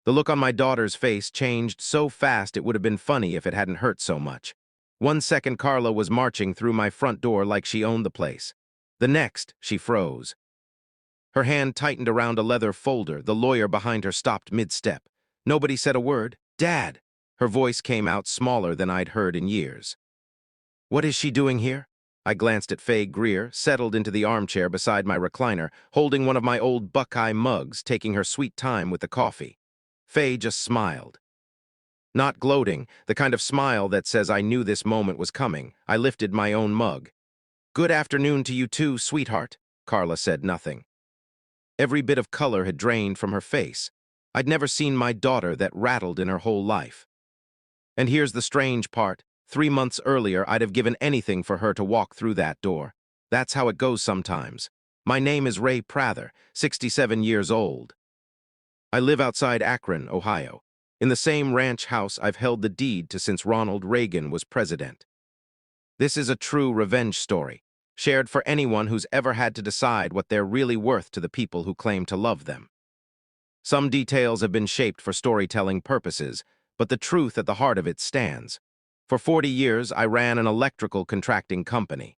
The look on my daughter's face changed so fast it would have been funny if it hadn't hurt so much. One second Carla was marching through my front door like she owned the place. The next, she froze. Her hand tightened around a leather folder. The lawyer behind her stopped mid-step. Nobody said a word. "Dad!" Her voice came out smaller than I'd heard in years. "What is she doing here?" I glanced at Faye Greer, settled into the armchair beside my recliner, holding one of my old Buckeye mugs, taking her sweet time with the coffee. Faye just smiled. Not gloating, the kind of smile that says I knew this moment was coming. I lifted my own mug. "Good afternoon to you too, sweetheart." Carla said nothing. Every bit of color had drained from her face. I'd never seen my daughter that rattled in her whole life. And here's the strange part. 3 months earlier, I'd have given anything for her to walk through that door. That's how it goes sometimes. My name is Ray Prather, 67 years old. I live outside Akron, Ohio, in the same ranch house I've held the deed to since Ronald Reagan was president. This is a true revenge story, shared for anyone who's ever had to decide what they're really worth to the people who claim to love them. Some details have been shaped for storytelling purposes, but the truth at the heart of it stands. For 40 years, I ran an electrical contracting company.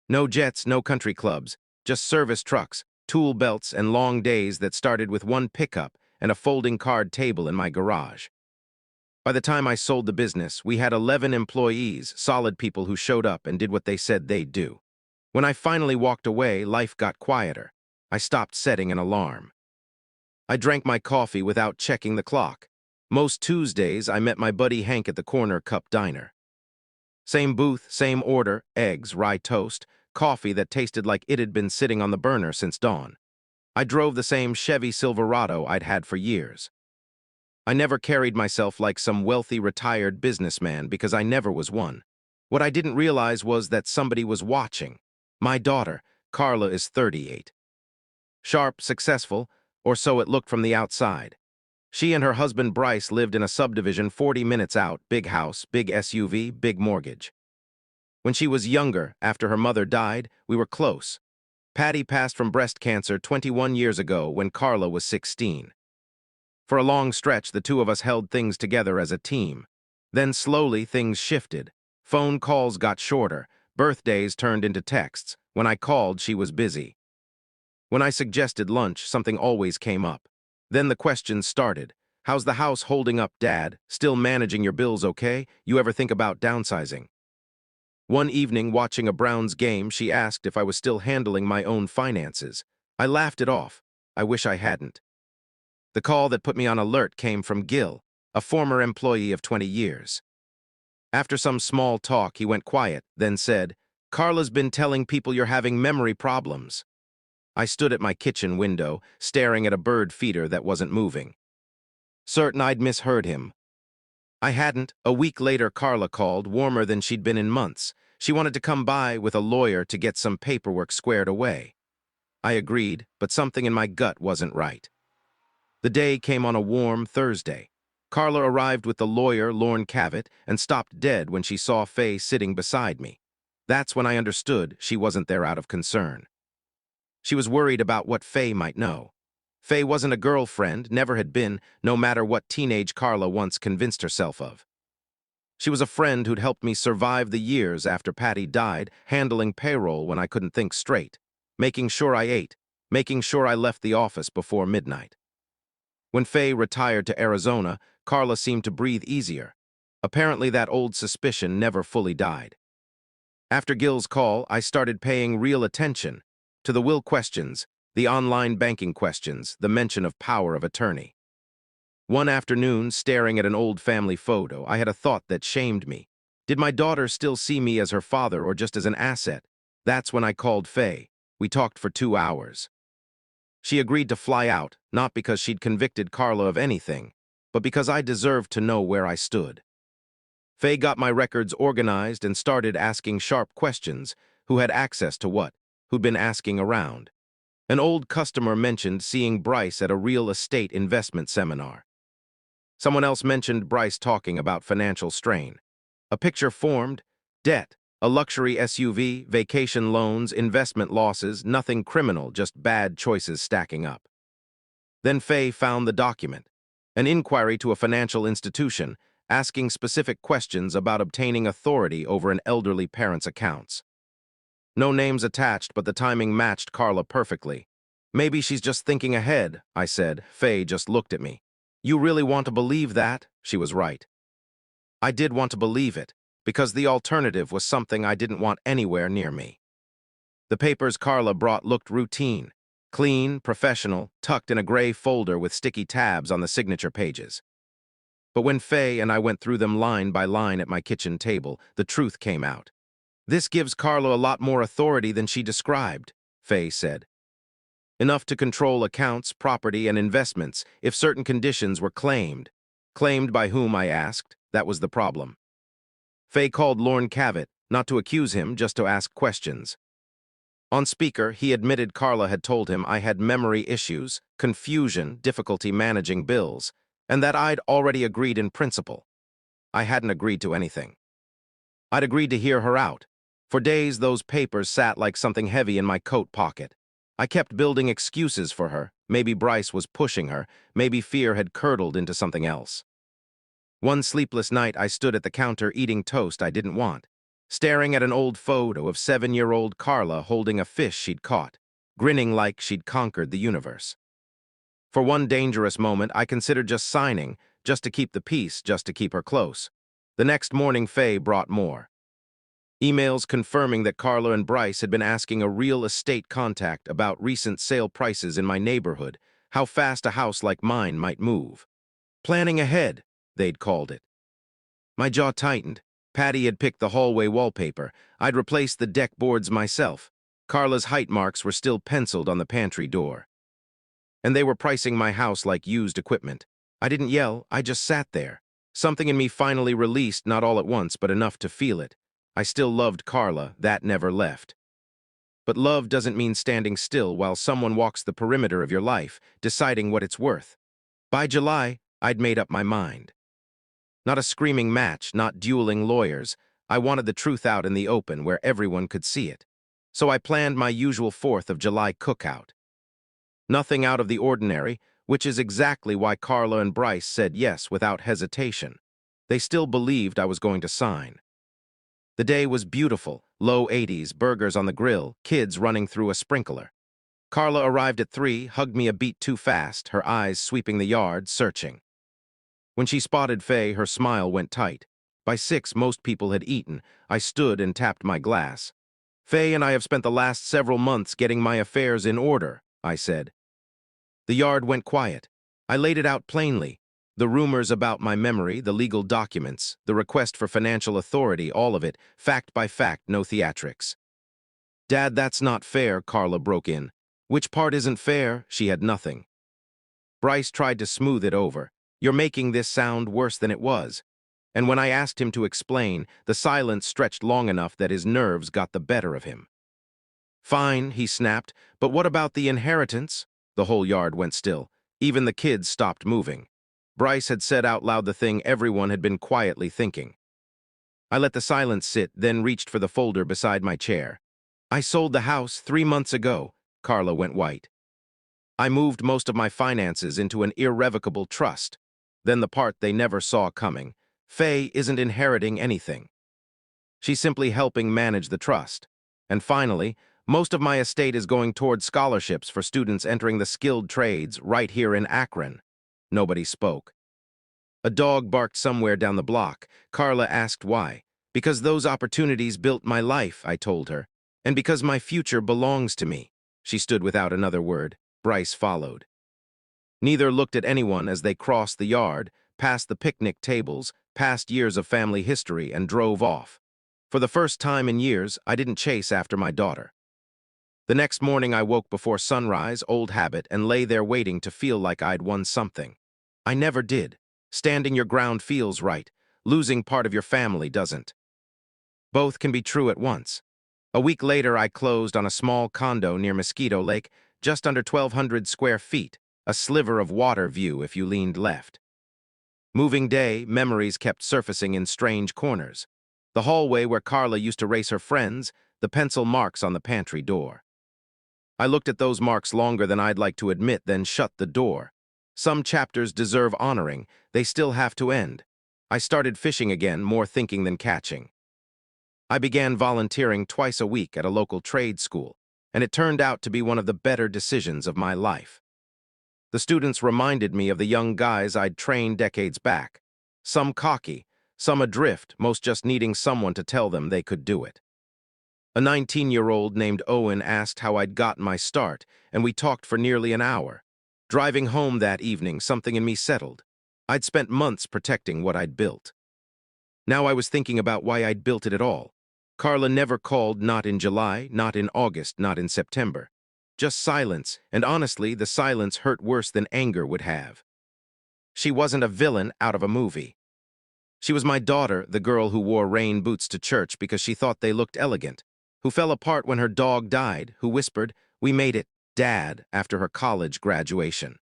No jets, no country clubs, just service trucks, tool belts, and long days that started with one pickup and a folding card table in my garage. By the time I sold the business, we had 11 employees, solid people who showed up and did what they said they'd do. When I finally walked away, life got quieter. I stopped setting an alarm. I drank my coffee without checking the clock. Most Tuesdays, I met my buddy Hank at the Corner Cup Diner. Same booth, same order, eggs, rye toast, coffee that tasted like it had been sitting on the burner since dawn. I drove the same Chevy Silverado I'd had for years. I never carried myself like some wealthy retired businessman because I never was one. What I didn't realize was that somebody was watching. My daughter, Carla, is 38. Sharp, successful, or so it looked from the outside. She and her husband Bryce lived in a subdivision 40 minutes out, big house, big SUV, big mortgage. When she was younger, after her mother died, we were close. Patty passed from breast cancer 21 years ago when Carla was 16. For a long stretch, the two of us held things together as a team. Then slowly things shifted. Phone calls got shorter. Birthdays turned into texts. When I called, she was busy. When I suggested lunch, something always came up. Then the questions started. "How's the house holding up, Dad? Still managing your bills okay? You ever think about downsizing?" One evening, watching a Browns game, she asked if I was still handling my own finances. I laughed it off. I wish I hadn't. The call that put me on alert came from Gil, a former employee of 20 years. After some small talk, he went quiet, then said, "Carla's been telling people you're having memory problems." I stood at my kitchen window, staring at a bird feeder that wasn't moving. Certain I'd misheard him. I hadn't. A week later, Carla called, warmer than she'd been in months. She wanted to come by with a lawyer to get some paperwork squared away. I agreed, but something in my gut wasn't right. The day came on a warm Thursday. Carla arrived with the lawyer, Lorne Cavett, and stopped dead when she saw Faye sitting beside me. That's when I understood she wasn't there out of concern. She was worried about what Faye might know. Faye wasn't a girlfriend, never had been, no matter what teenage Carla once convinced herself of. She was a friend who'd helped me survive the years after Patty died, handling payroll when I couldn't think straight, making sure I ate, making sure I left the office before midnight. When Faye retired to Arizona, Carla seemed to breathe easier. Apparently that old suspicion never fully died. After Gil's call, I started paying real attention to the will questions, the online banking questions, the mention of power of attorney. One afternoon, staring at an old family photo, I had a thought that shamed me. Did my daughter still see me as her father or just as an asset? That's when I called Faye. We talked for 2 hours. She agreed to fly out, not because she'd convicted Carla of anything, but because I deserved to know where I stood. Faye got my records organized and started asking sharp questions. Who had access to what? Who'd been asking around. An old customer mentioned seeing Bryce at a real estate investment seminar. Someone else mentioned Bryce talking about financial strain. A picture formed: debt, a luxury SUV, vacation loans, investment losses, nothing criminal, just bad choices stacking up. Then Faye found the document. An inquiry to a financial institution, asking specific questions about obtaining authority over an elderly parent's accounts. No names attached, but the timing matched Carla perfectly. Maybe she's just thinking ahead, I said. Faye just looked at me. You really want to believe that? She was right. I did want to believe it, because the alternative was something I didn't want anywhere near me. The papers Carla brought looked routine, clean, professional, tucked in a gray folder with sticky tabs on the signature pages. But when Faye and I went through them line by line at my kitchen table, the truth came out. This gives Carla a lot more authority than she described, Faye said. Enough to control accounts, property, and investments if certain conditions were claimed. Claimed by whom, I asked. That was the problem. Faye called Lorne Cavett, not to accuse him, just to ask questions. On speaker, he admitted Carla had told him I had memory issues, confusion, difficulty managing bills, and that I'd already agreed in principle. I hadn't agreed to anything. I'd agreed to hear her out. For days, those papers sat like something heavy in my coat pocket. I kept building excuses for her. Maybe Bryce was pushing her. Maybe fear had curdled into something else. One sleepless night, I stood at the counter eating toast I didn't want, staring at an old photo of 7-year-old Carla holding a fish she'd caught, grinning like she'd conquered the universe. For one dangerous moment, I considered just signing, just to keep the peace, just to keep her close. The next morning, Faye brought more. Emails confirming that Carla and Bryce had been asking a real estate contact about recent sale prices in my neighborhood, how fast a house like mine might move. Planning ahead, they'd called it. My jaw tightened. Patty had picked the hallway wallpaper. I'd replaced the deck boards myself. Carla's height marks were still penciled on the pantry door. And they were pricing my house like used equipment. I didn't yell, I just sat there. Something in me finally released, not all at once, but enough to feel it. I still loved Carla, that never left. But love doesn't mean standing still while someone walks the perimeter of your life, deciding what it's worth. By July, I'd made up my mind. Not a screaming match, not dueling lawyers. I wanted the truth out in the open where everyone could see it. So I planned my usual 4th of July cookout. Nothing out of the ordinary, which is exactly why Carla and Bryce said yes without hesitation. They still believed I was going to sign. The day was beautiful, low 80s, burgers on the grill, kids running through a sprinkler. Carla arrived at 3, hugged me a beat too fast, her eyes sweeping the yard, searching. When she spotted Faye, her smile went tight. By 6, most people had eaten. I stood and tapped my glass. Faye and I have spent the last several months getting my affairs in order, I said. The yard went quiet. I laid it out plainly. The rumors about my memory, the legal documents, the request for financial authority, all of it, fact by fact, no theatrics. Dad, that's not fair, Carla broke in. Which part isn't fair? She had nothing. Bryce tried to smooth it over. You're making this sound worse than it was. And when I asked him to explain, the silence stretched long enough that his nerves got the better of him. Fine, he snapped, but what about the inheritance? The whole yard went still. Even the kids stopped moving. Bryce had said out loud the thing everyone had been quietly thinking. I let the silence sit, then reached for the folder beside my chair. I sold the house 3 months ago. Carla went white. I moved most of my finances into an irrevocable trust. Then the part they never saw coming. Faye isn't inheriting anything. She's simply helping manage the trust. And finally, most of my estate is going toward scholarships for students entering the skilled trades right here in Akron. Nobody spoke. A dog barked somewhere down the block. Carla asked why. Because those opportunities built my life, I told her. And because my future belongs to me. She stood without another word. Bryce followed. Neither looked at anyone as they crossed the yard, past the picnic tables, past years of family history, and drove off. For the first time in years, I didn't chase after my daughter. The next morning I woke before sunrise, old habit, and lay there waiting to feel like I'd won something. I never did. Standing your ground feels right. Losing part of your family doesn't. Both can be true at once. A week later I closed on a small condo near Mosquito Lake, just under 1,200 square feet, a sliver of water view if you leaned left. Moving day, memories kept surfacing in strange corners. The hallway where Carla used to race her friends, the pencil marks on the pantry door. I looked at those marks longer than I'd like to admit, then shut the door. Some chapters deserve honoring, they still have to end. I started fishing again, more thinking than catching. I began volunteering twice a week at a local trade school, and it turned out to be one of the better decisions of my life. The students reminded me of the young guys I'd trained decades back. Some cocky, some adrift, most just needing someone to tell them they could do it. A 19-year-old named Owen asked how I'd gotten my start, and we talked for nearly an hour. Driving home that evening, something in me settled. I'd spent months protecting what I'd built. Now I was thinking about why I'd built it at all. Carla never called, not in July, not in August, not in September. Just silence, and honestly, the silence hurt worse than anger would have. She wasn't a villain out of a movie. She was my daughter, the girl who wore rain boots to church because she thought they looked elegant, who fell apart when her dog died, who whispered, "We made it, Dad," after her college graduation.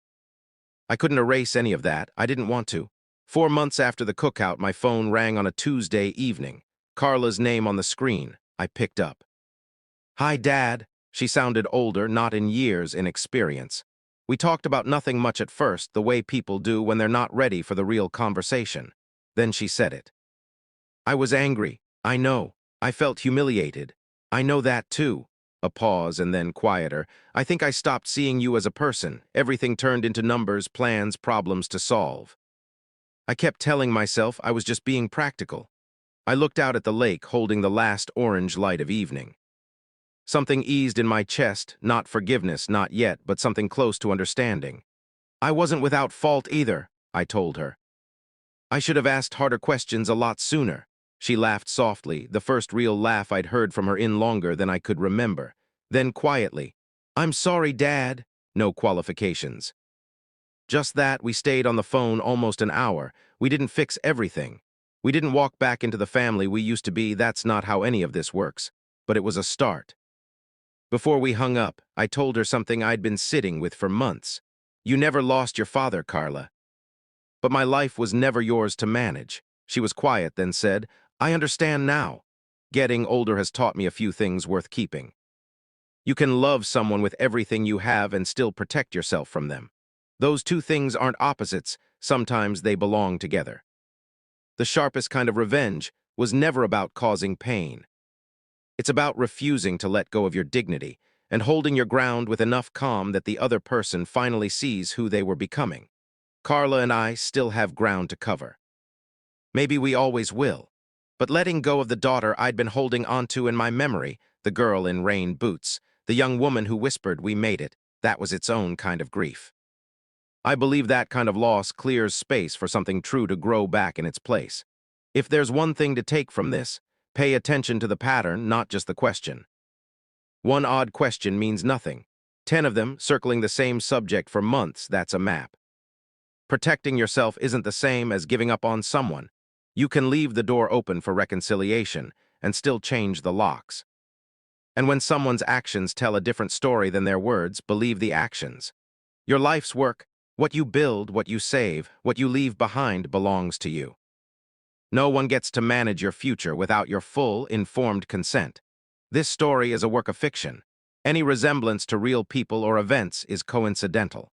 I couldn't erase any of that. I didn't want to. 4 months after the cookout, my phone rang on a Tuesday evening. Carla's name on the screen. I picked up. "Hi, Dad." She sounded older, not in years, in experience. We talked about nothing much at first, the way people do when they're not ready for the real conversation. Then she said it. "I was angry. I know. I felt humiliated. I know that too." A pause and then quieter. "I think I stopped seeing you as a person. Everything turned into numbers, plans, problems to solve." I kept telling myself I was just being practical. I looked out at the lake, holding the last orange light of evening. Something eased in my chest, not forgiveness, not yet, but something close to understanding. "I wasn't without fault either," I told her. "I should have asked harder questions a lot sooner." She laughed softly, the first real laugh I'd heard from her in longer than I could remember. Then quietly, "I'm sorry, Dad." No qualifications. Just that. We stayed on the phone almost an hour. We didn't fix everything. We didn't walk back into the family we used to be. That's not how any of this works. But it was a start. Before we hung up, I told her something I'd been sitting with for months. "You never lost your father, Carla. But my life was never yours to manage." She was quiet, then said, "I understand now. Getting older has taught me a few things worth keeping. You can love someone with everything you have and still protect yourself from them. Those two things aren't opposites. Sometimes they belong together." The sharpest kind of revenge was never about causing pain. It's about refusing to let go of your dignity and holding your ground with enough calm that the other person finally sees who they were becoming. Carla and I still have ground to cover. Maybe we always will. But letting go of the daughter I'd been holding onto in my memory, the girl in rain boots, the young woman who whispered, "We made it," that was its own kind of grief. I believe that kind of loss clears space for something true to grow back in its place. If there's one thing to take from this, pay attention to the pattern, not just the question. One odd question means nothing. 10 of them circling the same subject for months, that's a map. Protecting yourself isn't the same as giving up on someone. You can leave the door open for reconciliation and still change the locks. And when someone's actions tell a different story than their words, believe the actions. Your life's work, what you build, what you save, what you leave behind belongs to you. No one gets to manage your future without your full, informed consent. This story is a work of fiction. Any resemblance to real people or events is coincidental.